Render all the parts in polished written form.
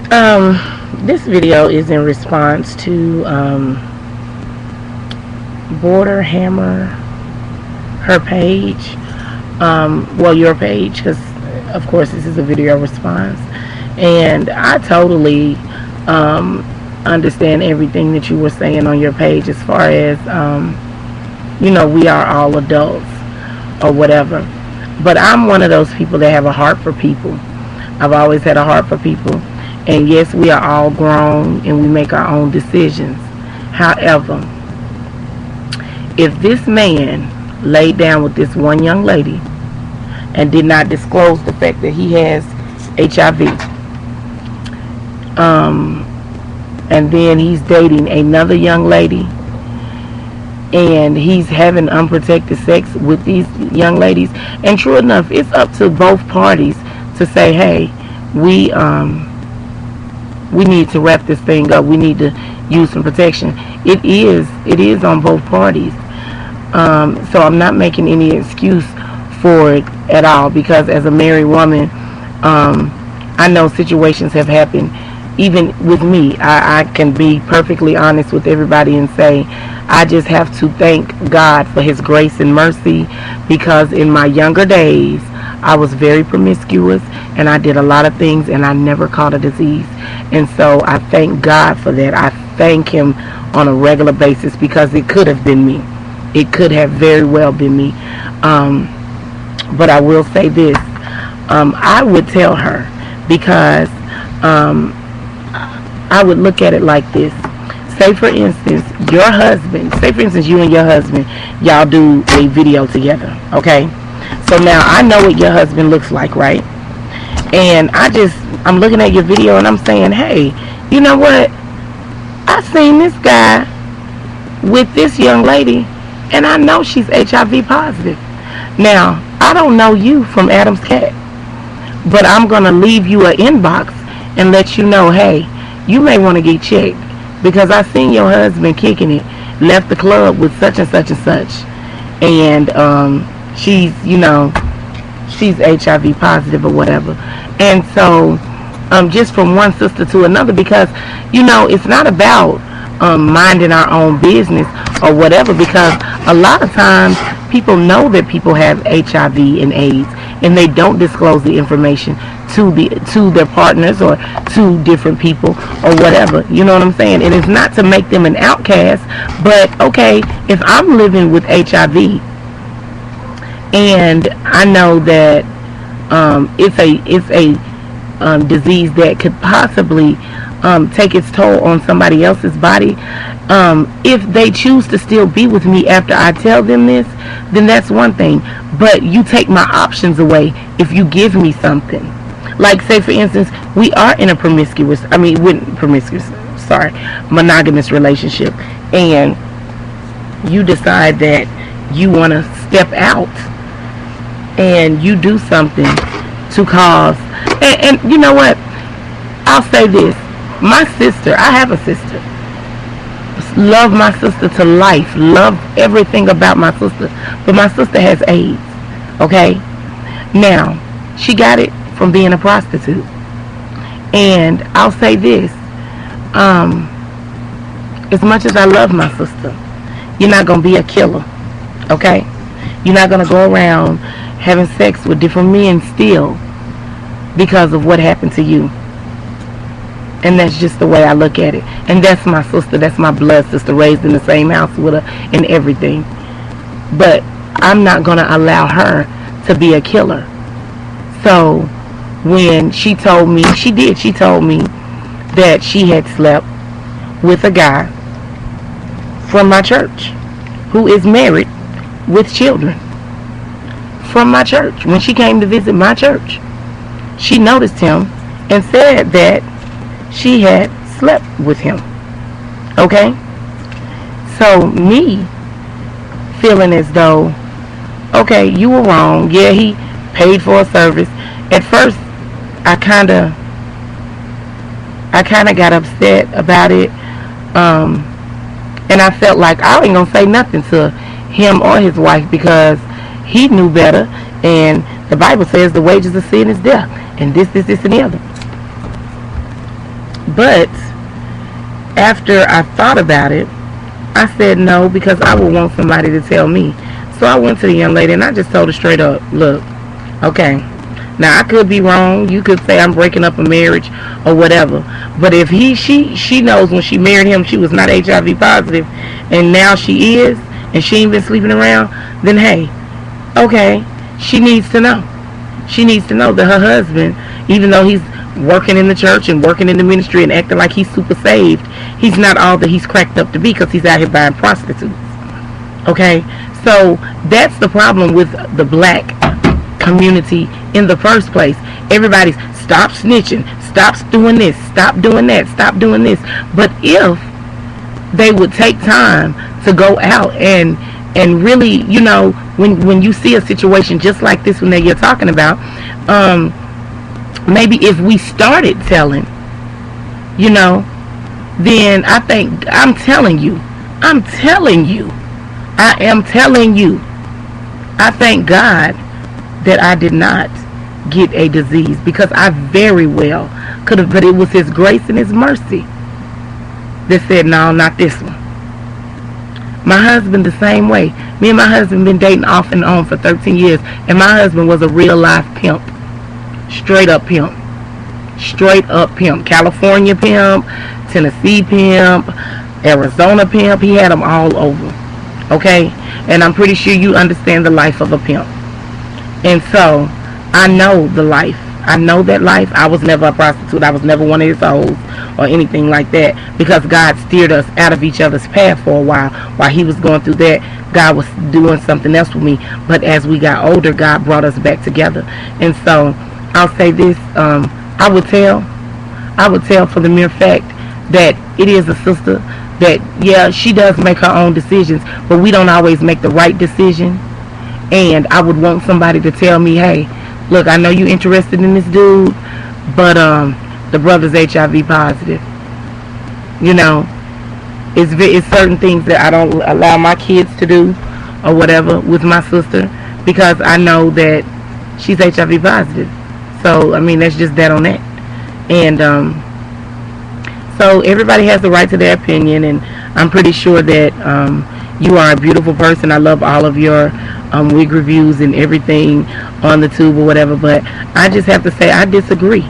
This video is in response to Border Hammer, her page. Well, your page, because of course this is a video response, and I totally understand everything that you were saying on your page as far as we are all adults or whatever. But I'm one of those people that have a heart for people. I've always had a heart for people. And yes, we are all grown and we make our own decisions. However, if this man laid down with this one young lady and did not disclose the fact that he has HIV, and then he's dating another young lady and he's having unprotected sex with these young ladies, and true enough, it's up to both parties to say, hey, we need to wrap this thing up. We need to use some protection. It is on both parties. So I'm not making any excuse for it at all, because as a married woman, I know situations have happened even with me. I can be perfectly honest with everybody and say I just have to thank God for his grace and mercy, because in my younger days I was very promiscuous and I did a lot of things and I never caught a disease. And so I thank God for that. I thank him on a regular basis, because it could have been me. It could have very well been me. But I will say this. I would tell her, because I would look at it like this. Say for instance, you and your husband, y'all do a video together, okay? So now I know what your husband looks like, right? And I'm looking at your video and I'm saying, hey, you know what? I seen this guy with this young lady and I know she's HIV positive. Now, I don't know you from Adam's cat, but I'm going to leave you an inbox and let you know, hey, you may want to get checked, because I seen your husband kicking it, left the club with such and such and such, and she's HIV positive or whatever. And so just from one sister to another, because it's not about minding our own business or whatever, because a lot of times people know that people have HIV and AIDS and they don't disclose the information to their partners or to different people or whatever. You know what I'm saying? And it's not to make them an outcast, but okay, if I'm living with HIV and I know that it's a disease that could possibly take its toll on somebody else's body, if they choose to still be with me after I tell them this, then that's one thing. But you take my options away if you give me something. Like, say for instance, we are in a monogamous relationship, and you decide that you want to step out and you do something to cause, and you know what, I'll say this, my sister, I have a sister, love my sister to life, love everything about my sister, but my sister has AIDS, okay? Now, she got it from being a prostitute. And I'll say this, as much as I love my sister, you're not going to be a killer, okay? You're not going to go around having sex with different men still because of what happened to you. And that's just the way I look at it. And that's my sister, that's my blood sister, raised in the same house with her and everything. But I'm not going to allow her to be a killer. So when she told me that she had slept with a guy from my church who is married with children from my church. When she came to visit my church, she noticed him and said that she had slept with him. Okay? So me feeling as though, okay, you were wrong. Yeah, he paid for a service. At first, I kind of got upset about it, and I felt like I ain't gonna say nothing to him or his wife, because he knew better, and the Bible says the wages of sin is death, and this, and the other. But after I thought about it, I said no, because I would want somebody to tell me. So I went to the young lady and I just told her straight up, look, okay, now I could be wrong. You could say I'm breaking up a marriage or whatever. But if she knows when she married him she was not HIV positive, and now she is, and she ain't been sleeping around, then hey, okay, she needs to know. She needs to know that her husband, even though he's working in the church and working in the ministry and acting like he's super saved, he's not all that he's cracked up to be, because he's out here buying prostitutes. Okay, so that's the problem with the black community in the first place. Everybody's stop snitching, stop doing this, stop doing that, stop doing this. But if they would take time to go out and really, you know, when you see a situation just like this one that you're talking about, maybe if we started telling, you know, then I think, I am telling you, I thank God that I did not get a disease, because I very well could have, but it was his grace and his mercy that said, no, not this one. My husband the same way. Me and my husband been dating off and on for 13 years, and my husband was a real life pimp. Straight up pimp. California pimp, Tennessee pimp, Arizona pimp. He had them all over. Okay? And I'm pretty sure you understand the life of a pimp. And so, I know the life. I know that life. I was never a prostitute. I was never one of his hoes or anything like that, because God steered us out of each other's path for a while. While he was going through that, God was doing something else with me. But as we got older, God brought us back together. And so, I'll say this. I would tell for the mere fact that it is a sister that, yeah, she does make her own decisions, but we don't always make the right decision. And I would want somebody to tell me, hey, look, I know you're interested in this dude, but the brother's HIV positive. You know, it's certain things that I don't allow my kids to do or whatever with my sister, because I know that she's HIV positive. So, I mean, that's just that on that. And so everybody has the right to their opinion, and I'm pretty sure that you are a beautiful person. I love all of your wig reviews and everything on the tube or whatever, but I just have to say I disagree,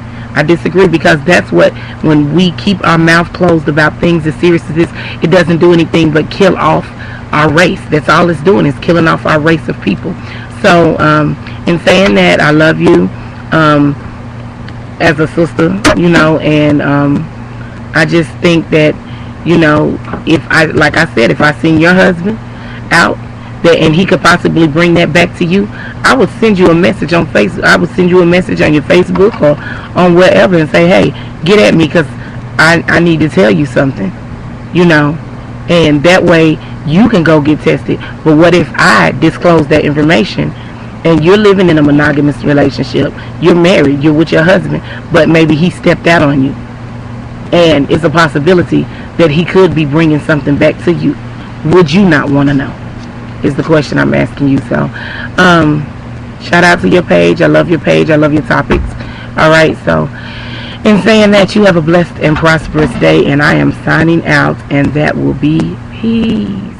because that's what, when we keep our mouth closed about things as serious as this, it doesn't do anything but kill off our race. That's all it's doing, is killing off our race of people. So in saying that, I love you as a sister, you know, and I just think that, you know, if I, like I said, if I seen your husband out that, and he could possibly bring that back to you, I would send you a message on Facebook. I would send you a message on your Facebook or on wherever and say, hey, get at me, because I need to tell you something, you know, and that way you can go get tested. But what if I disclose that information, and you're living in a monogamous relationship, you're married, you're with your husband, but maybe he stepped out on you, and it's a possibility that he could be bringing something back to you. Would you not want to know, is the question I'm asking you. So shout out to your page. I love your page. I love your topics. Alright, so in saying that, you have a blessed and prosperous day, and I am signing out, and that will be peace.